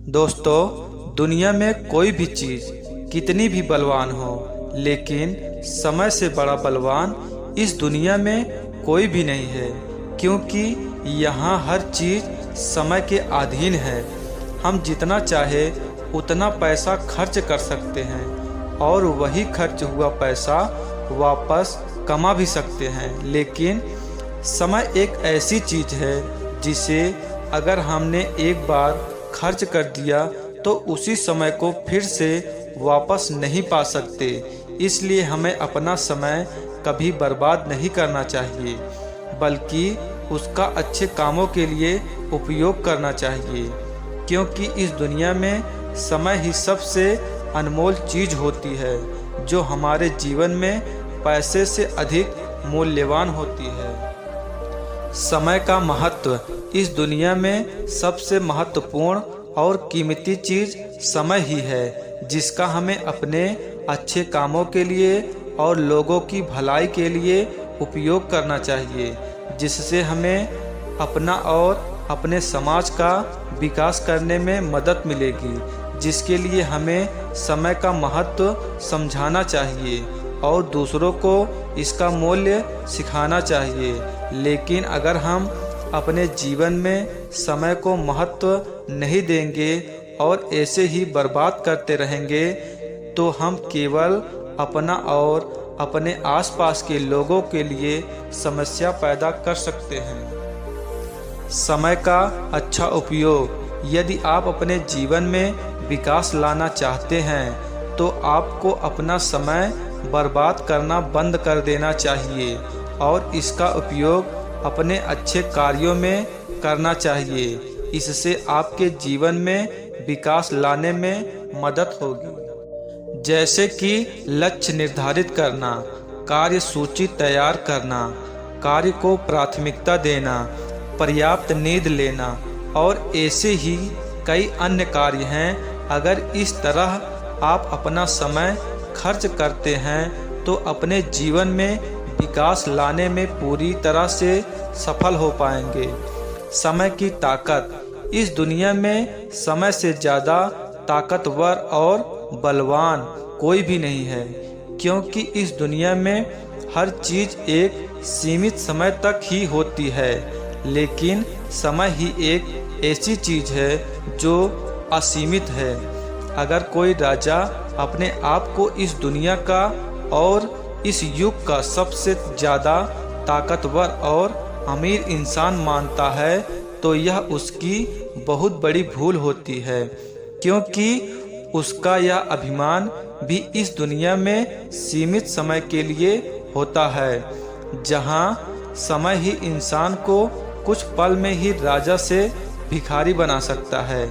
दोस्तों, दुनिया में कोई भी चीज़ कितनी भी बलवान हो, लेकिन समय से बड़ा बलवान इस दुनिया में कोई भी नहीं है, क्योंकि यहाँ हर चीज़ समय के अधीन है। हम जितना चाहे उतना पैसा खर्च कर सकते हैं और वही खर्च हुआ पैसा वापस कमा भी सकते हैं, लेकिन समय एक ऐसी चीज़ है जिसे अगर हमने एक बार खर्च कर दिया तो उसी समय को फिर से वापस नहीं पा सकते। इसलिए हमें अपना समय कभी बर्बाद नहीं करना चाहिए, बल्कि उसका अच्छे कामों के लिए उपयोग करना चाहिए, क्योंकि इस दुनिया में समय ही सबसे अनमोल चीज़ होती है, जो हमारे जीवन में पैसे से अधिक मूल्यवान होती है। समय का महत्व इस दुनिया में सबसे महत्वपूर्ण और कीमती चीज़ समय ही है, जिसका हमें अपने अच्छे कामों के लिए और लोगों की भलाई के लिए उपयोग करना चाहिए, जिससे हमें अपना और अपने समाज का विकास करने में मदद मिलेगी, जिसके लिए हमें समय का महत्व समझाना चाहिए और दूसरों को इसका मूल्य सिखाना चाहिए। लेकिन अगर हम अपने जीवन में समय को महत्व नहीं देंगे और ऐसे ही बर्बाद करते रहेंगे, तो हम केवल अपना और अपने आसपास के लोगों के लिए समस्या पैदा कर सकते हैं। समय का अच्छा उपयोग, यदि आप अपने जीवन में विकास लाना चाहते हैं तो आपको अपना समय बर्बाद करना बंद कर देना चाहिए और इसका उपयोग अपने अच्छे कार्यों में करना चाहिए। इससे आपके जीवन में विकास लाने में मदद होगी, जैसे कि लक्ष्य निर्धारित करना, कार्य सूची तैयार करना, कार्य को प्राथमिकता देना, पर्याप्त नींद लेना और ऐसे ही कई अन्य कार्य हैं। अगर इस तरह आप अपना समय खर्च करते हैं तो अपने जीवन में विकास लाने में पूरी तरह से सफल हो पाएंगे। समय की ताकत, इस दुनिया में समय से ज़्यादा ताकतवर और बलवान कोई भी नहीं है, क्योंकि इस दुनिया में हर चीज़ एक सीमित समय तक ही होती है, लेकिन समय ही एक ऐसी चीज़ है जो असीमित है। अगर कोई राजा अपने आप को इस दुनिया का और इस युग का सबसे ज़्यादा ताकतवर और अमीर इंसान मानता है तो यह उसकी बहुत बड़ी भूल होती है, क्योंकि उसका यह अभिमान भी इस दुनिया में सीमित समय के लिए होता है, जहां समय ही इंसान को कुछ पल में ही राजा से भिखारी बना सकता है।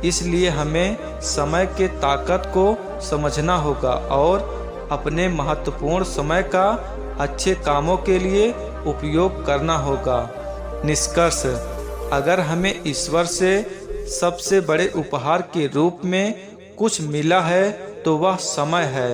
इसलिए हमें समय के ताकत को समझना होगा और अपने महत्वपूर्ण समय का अच्छे कामों के लिए उपयोग करना होगा। निष्कर्ष, अगर हमें ईश्वर से सबसे बड़े उपहार के रूप में कुछ मिला है तो वह समय है,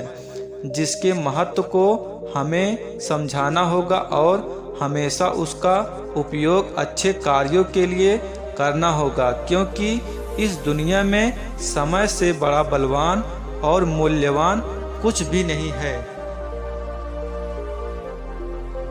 जिसके महत्व को हमें समझाना होगा और हमेशा उसका उपयोग अच्छे कार्यों के लिए करना होगा, क्योंकि इस दुनिया में समय से बड़ा बलवान और मूल्यवान कुछ भी नहीं है।